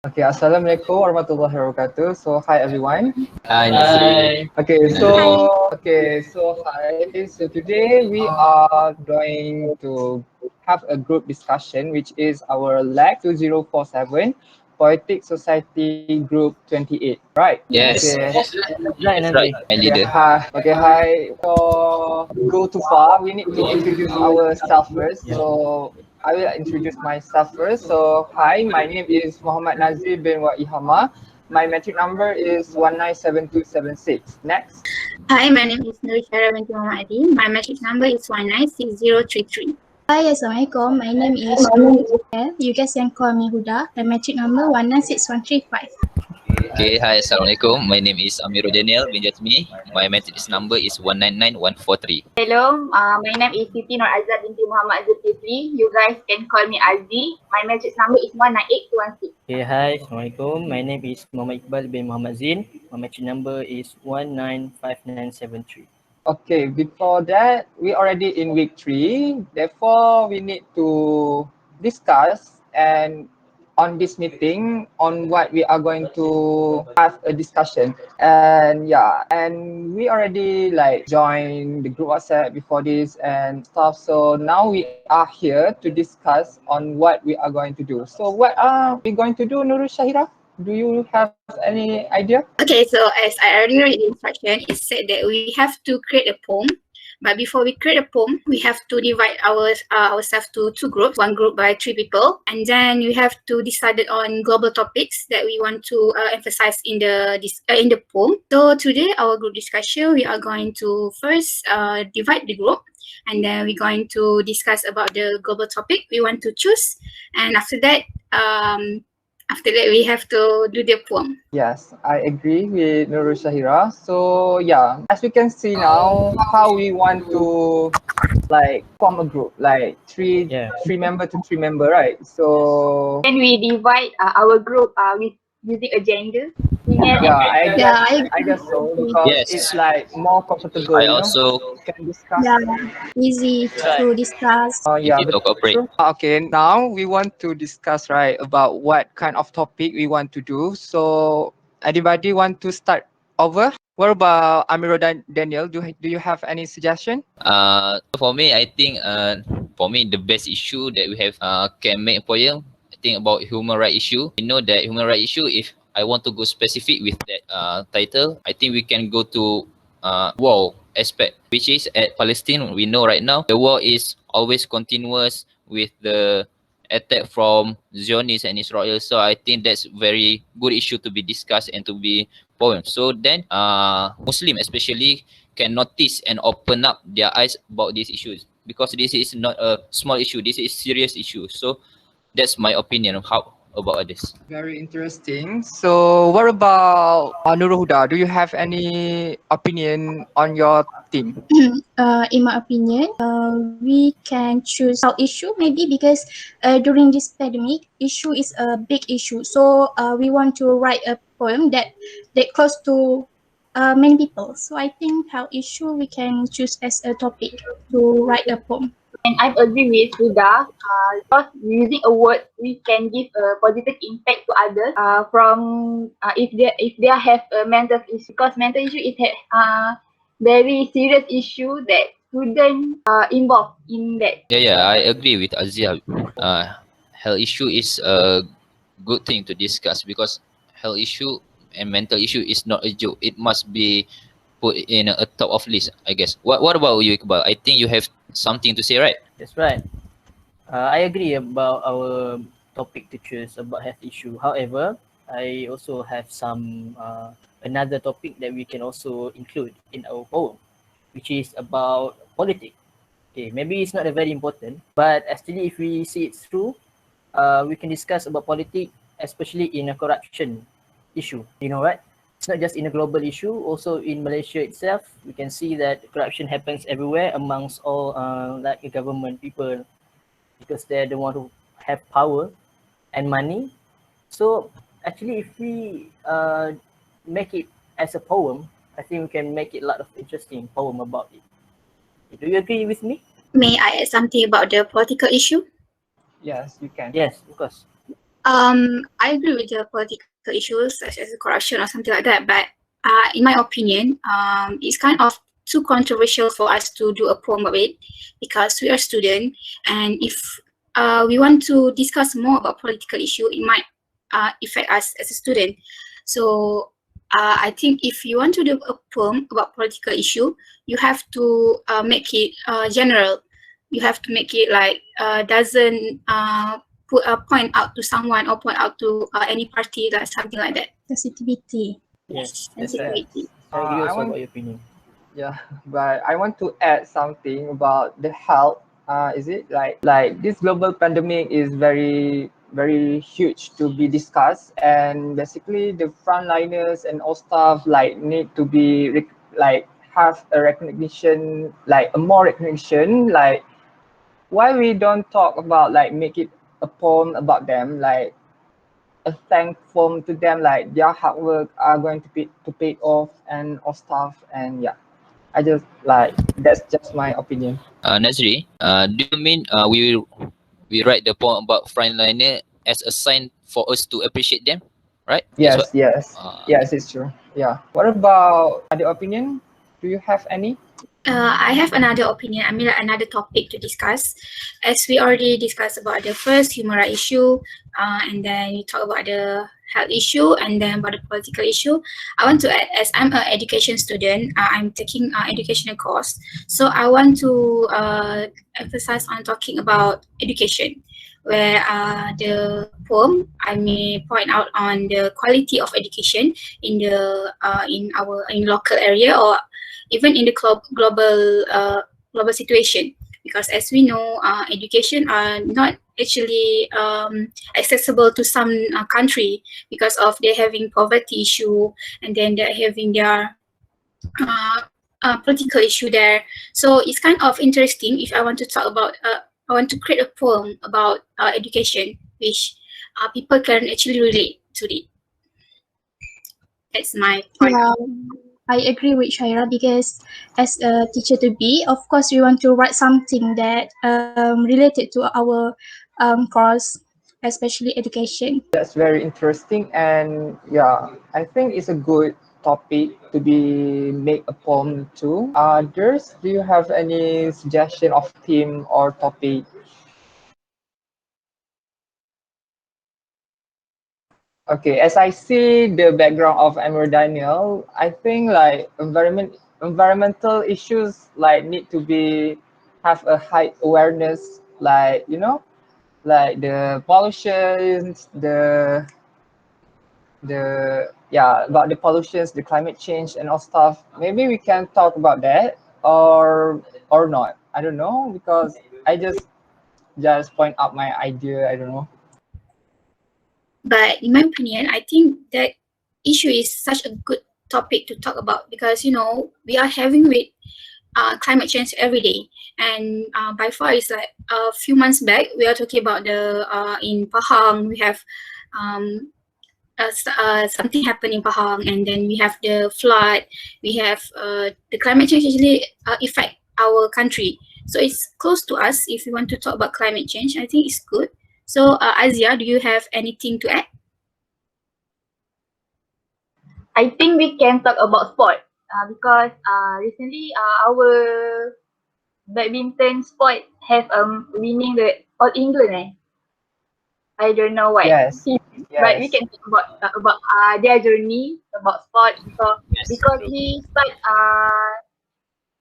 Okay, Assalamualaikum warahmatullahi wabarakatuh. So, hi everyone. Hi, NAZRI. Hi. So today we are going to have a group discussion, which is our LAX2047 Poetic Society Group 28. Right? Yes, Okay. Right, that's right, NAZRI. my Okay, leader. hi. Okay, hi. For go too far, we need to introduce ourselves first. So I will introduce myself first. So hi, my name is Muhammad Nazri bin WAEHAMA. My metric number is 197276. Next. Hi, my name is NURUL. My metric number is 196033. Hi, Assalamualaikum. My name is NURUL. You guys can call me Huda. The metric number 196135. Okay, hi, Assalamualaikum. My name is AMIRUL bin JASMI. My matrix number is 199143. Hello, my name is SITI binti Muhammad ZULKIFLEE. You guys can call me Azi. My message number is 19816. Okay, hi, Assalamualaikum. My name is Muhammad IQBAL bin Muhammad Zin. My metric number is 195973. Okay, before that, we already in week 3. Therefore, we need to discuss and on this meeting on what we are going to have a discussion. And yeah, and we already like joined the group WhatsApp before this and stuff. So now we are here to discuss on what we are going to do. So what are we going to do, Nurul Shahira? Do you have any idea? Okay, so as I already read the instruction, it said that we have to create a poem. But before we create a poem, we have to divide ourselves to 2 groups, 1 group by 3 people. And then we have to decide on global topics that we want to emphasize in the poem. So today, our group discussion, we are going to first divide the group. And then we're going to discuss about the global topic we want to choose. And after that, we have to do the poem. Yes, I agree with Nurul Shahira. So yeah, as we can see now, how we want to like form a group, like three member to 3 member, right? So Then we divide our group with using a gender. yeah, I I guess so because Yes. it's like more comfortable, I you know. also Can discuss. Yeah, easy to discuss. Yeah, easy to cooperate. Okay, now we want to discuss right about what kind of topic we want to do. So anybody want to start over? What about Amirul dan Daniel? Do you have any suggestion? For me, I think the best issue that we have can make for you. I think about human right issue. You know that human right issue. If I want to go specific with that title, I think we can go to war aspect, which is at Palestine. We know right now the war is always continuous with the attack from Zionists and Israel. So I think that's very good issue to be discussed and to be poem. So then Muslim especially can notice and open up their eyes about these issues, because this is not a small issue, this is serious issue. So that's my opinion of how about this. Very interesting. So what about NURULHUDA? Do you have any opinion on your team? In my opinion, we can choose our issue maybe because during this pandemic, issue is a big issue. So we want to write a poem that close to many people. So I think health issue we can choose as a topic to write a poem. And I agree with Huda. Because using a word, we can give a positive impact to others. If they have a mental issue, because mental issue is a very serious issue that shouldn't involve in that. Yeah, I agree with AZIEYAH. Health issue is a good thing to discuss, because health issue and mental issue is not a joke. It must be put in a top of list, I guess. What about you, Iqbal? I think you have something to say, right? That's right. I agree about our topic to choose about health issue. However, I also have some another topic that we can also include in our poem, which is about politics. Okay, maybe it's not a very important, but actually if we see it through, we can discuss about politics, especially in a corruption issue. You know, right? It's not just in a global issue, also in Malaysia itself, we can see that corruption happens everywhere amongst all like the government people, because they're the one who have power and money. So actually if we make it as a poem, I think we can make it a lot of interesting poem about it. Do you agree with me? May I add something about the political issue? Yes, you can. Yes, of course. I agree with the political issues such as corruption or something like that, but in my opinion, it's kind of too controversial for us to do a poem of it because we are students, and if we want to discuss more about political issue, it might affect us as a student. So I think if you want to do a poem about political issue, you have to make it general. You have to make it like doesn't put a point out to someone or point out to any party, like something like that. Sensitivity. Yes, that's right. Sensitivity. I agree I also want- about your opinion. Yeah, but I want to add something about the health. Is it like this global pandemic is very huge to be discussed, and basically the frontliners and all stuff like need to be like have a recognition, like a more recognition, like why we don't talk about like make it a poem about them, like a thankful to them, like their hard work are going to pay off and all stuff. And yeah, I just like that's just my opinion. Nazri, do you mean we write the poem about frontliner as a sign for us to appreciate them, right? That's what. Yes, yes, it's true. Yeah. What about other opinion? Do you have any? I have another opinion. I mean, like, another topic to discuss. As we already discussed about the first human rights issue, and then we talk about the health issue, and then about the political issue. I want to add, as I'm an education student, I'm taking educational course. So I want to emphasize on talking about education, where the poem I may point out on the quality of education in the in local area or even in the global situation, because as we know, education are not actually accessible to some country because of they having poverty issue, and then they're having their political issue there. So it's kind of interesting if I want to talk about I want to create a poem about education which people can actually relate to it. That's my point. Yeah, I agree with Shaira because as a teacher to be, of course, we want to write something that related to our course, especially education. That's very interesting, and yeah, I think it's a good topic to be make a poem too. Others, do you have any suggestion of theme or topic? Okay, as I see the background of Amir Daniel, I think like environmental issues like need to be have a high awareness, like you know, like the pollutions, the yeah, about the pollutions, the climate change and all stuff. Maybe we can talk about that or not. I don't know, because I just point out my idea. I don't know. But in my opinion, I think that issue is such a good topic to talk about because you know we are having with climate change every day, and by far it's like a few months back we are talking about the in Pahang we have something happened in Pahang, and then we have the flood. We have the climate change actually affect our country, so it's close to us. If you want to talk about climate change, I think it's good. So Azia, do you have anything to add? I think we can talk about sport because recently our badminton sport have winning the All England. I don't know why. Yes, But we yes. can talk about their journey about sport because we start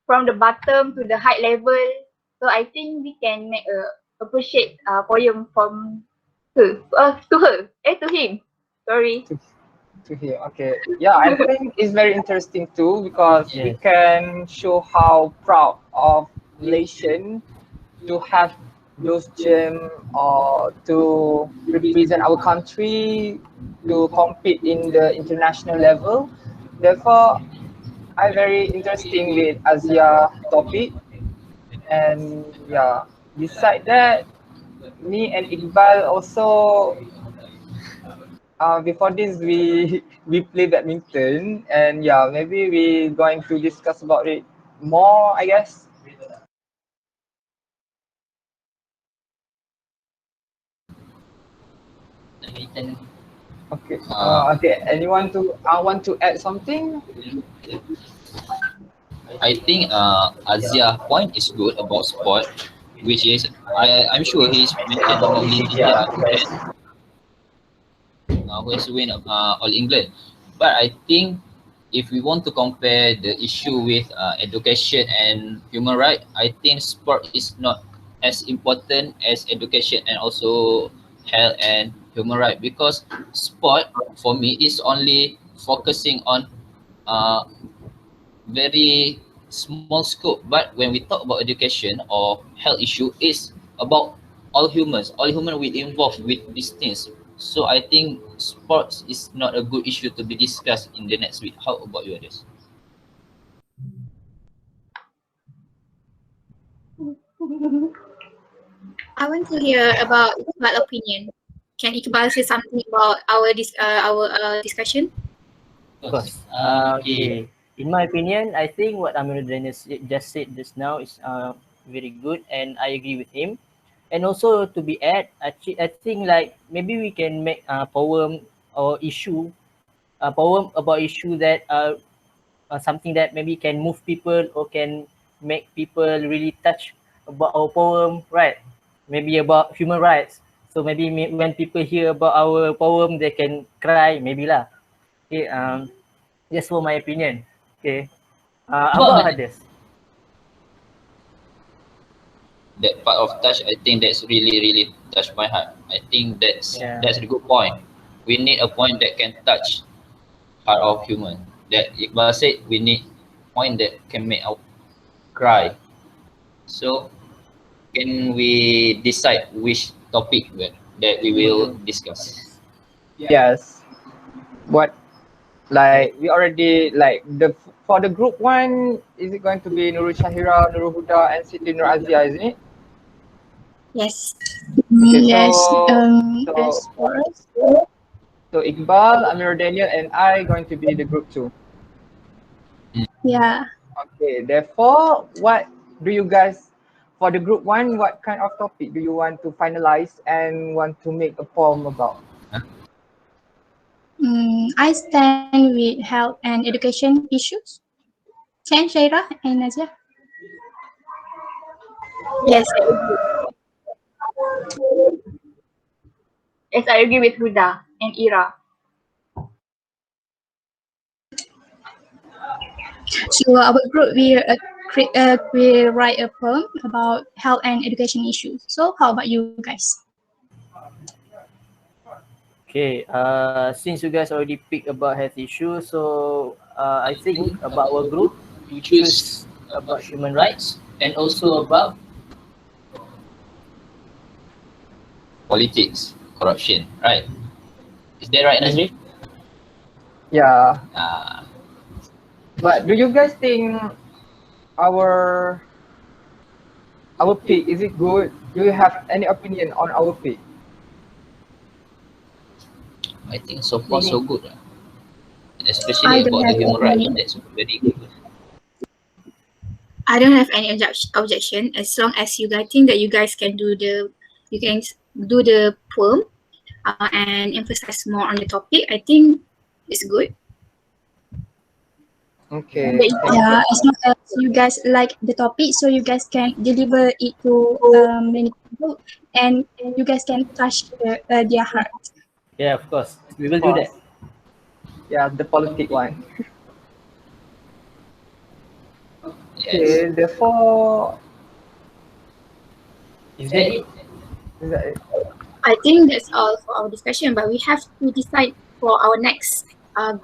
from the bottom to the high level. So I think we can make a appreciate poem from her to him. Sorry. To hear. Okay. Yeah, I think it's very interesting too because we Yes. can show how proud of Malaysian to have those gym or to represent our country to compete in the international level. Therefore, I very interesting with Asia topic. And yeah, beside that, me and Iqbal also before this we play badminton, and yeah, maybe we going to discuss about it more, I guess. Okay. Uh, Okay. Anyone to want to add something? I think Aziah point is good about sport, which is I'm sure he's mentioned about Binti who has win All England. But I think if we want to compare the issue with education and human right, I think sport is not as important as education and also health and human right, because sport for me is only focusing on uh, very small scope. But when we talk about education or health issue, it's about all humans. All humans will involved with these things. So I think sports is not a good issue to be discussed in the next week. How about you, others? I want to hear about Iqbal opinion. Can Iqbal say something about our discussion? Of course. Okay. In my opinion, I think what AMIRUL just said just now is very good, and I agree with him. And also to be add, I think like maybe we can make a poem or issue, a poem about issue that something that maybe can move people or can make people really touch about our poem, right? Maybe about human rights. So maybe when people hear about our poem, they can cry, maybe lah. Okay, just for my opinion. Okay. About others. That part of touch, I think that's really touched my heart. I think that's a good point. We need a point that can touch heart of human. That Iqbal said, we need point that can make our cry. So can we decide which topic that we will discuss? Yes. What, like we already like for the group one, is it going to be Nurul Shahira, NURULHUDA, and SITI Nur Aziah, isn't it? Yes. Okay, Yes. so As for us, so Iqbal, Amir Daniel, and I going to be the group 2. yeah. Okay, therefore, what do you guys, for the group 1, what kind of topic do you want to finalize and want to make a poem about? I stand with health and education issues. Can Shaira and Nazia? Yes. Yes, I agree with Huda and Ira. So our group will write a poem about health and education issues. So how about you guys? Okay, since you guys already picked about health issues, so I think about our group, we choose about human rights and also about Politics, corruption, right? Is that right, NAZRI? Yeah, Uh, but do you guys think our pick, is it good? Do you have any opinion on our pick? I think so far so good. I Especially don't about the have human rights. any. That's very good. I don't have any objection as long as you guys think that you guys can do the poem and emphasize more on the topic. I think it's good. Okay. Yeah, as long as you guys like the topic, so you guys can deliver it to many people, and you guys can touch their heart. yeah, of course, we will do that. Yeah, the politic one. Yes. Okay, therefore, Is that it? is that it? I think that's all for our discussion, but we have to decide for our next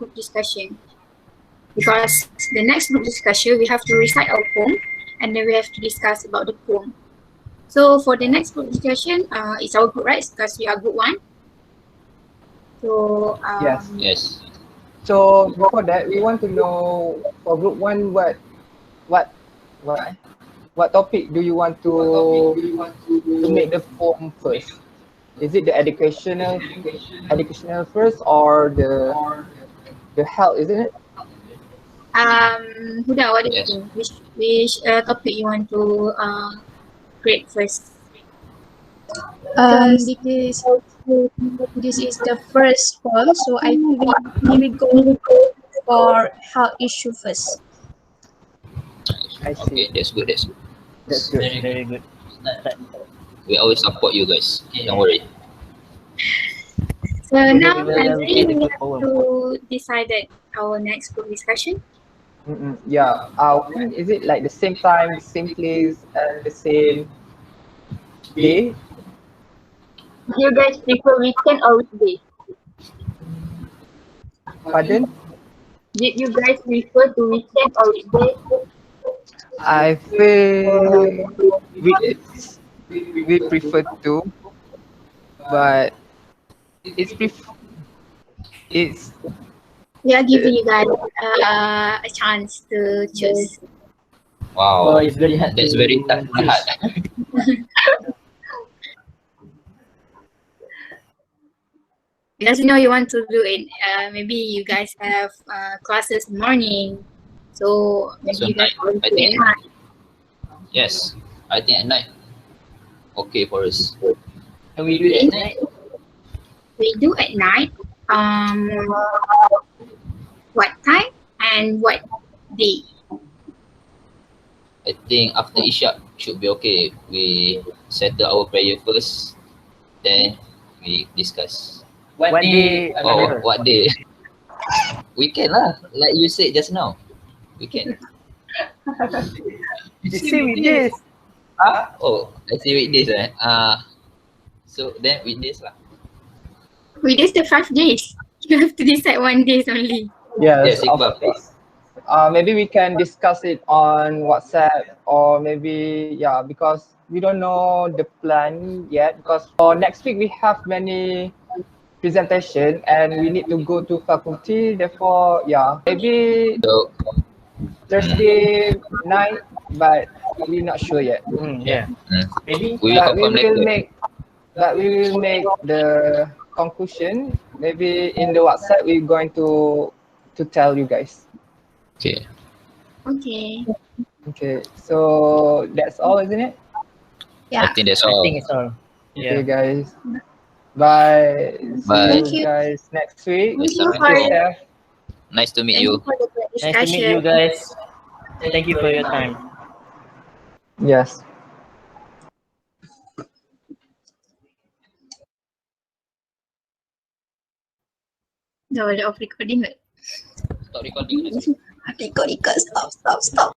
group discussion, because the next group discussion we have to recite our poem and then we have to discuss about the poem. So for the next group discussion, it's our group, right? Because we are group 1. So Yes. Yes. So before that, we want to know for group 1, what topic do you want to make the poem first? Is it the educational first, or the health, isn't it? Huda, what do you Yes. think? Which topic you want to create first? Because this is the first poem, so I think we will go for health issue first. I Okay, see. that's good. That's good. That's good. Very good. We always support you guys. Don't worry. So now we I will think create a we good have poem. to decide our next group discussion. Yeah. When is it like the same time, the same place, and the same day? Do you guys prefer weekend or weekday? Pardon? Did you guys prefer to weekend or weekday? I feel we prefer to, but it's it's We are giving you guys a chance to choose. Oh, Wow, it's very hard. that's to very touch my heart. Because you know you want to do it. Maybe you guys have classes in the morning, so maybe So you guys night, want I to do it think. at night. Yes, I think at night. Okay for us. And we do it at night. We do at night. What time and what day? I think after Isha should be okay. We settle our prayer first, then we discuss. What day? Oh, what day? Weekend lah, like you said just now. Weekend. You say weekdays. Oh, I say weekdays eh. So then weekdays lah. We just the 5 days. You have to decide 1 day only. yes. Yes, Iqbal, please. Maybe we can discuss it on WhatsApp, or maybe because we don't know the plan yet, because for next week we have many presentation and we need to go to faculty, therefore maybe So Thursday night, but we're not sure yet. Yeah. Maybe. we will But confirm later. we will make the conclusion maybe in the WhatsApp. We're going to tell you guys. Okay. Okay. Okay, so that's all, isn't it? I think that's I all. think it's all. Okay, Yeah. guys. Bye. Bye. See you guys next week. Next Thank you time. for, Stay safe. Nice to meet thank you you. for the great Nice to discussion. meet you guys. Thank you for your time. Yes. Dah boleh off recording ke? Stop recording. Record, stop.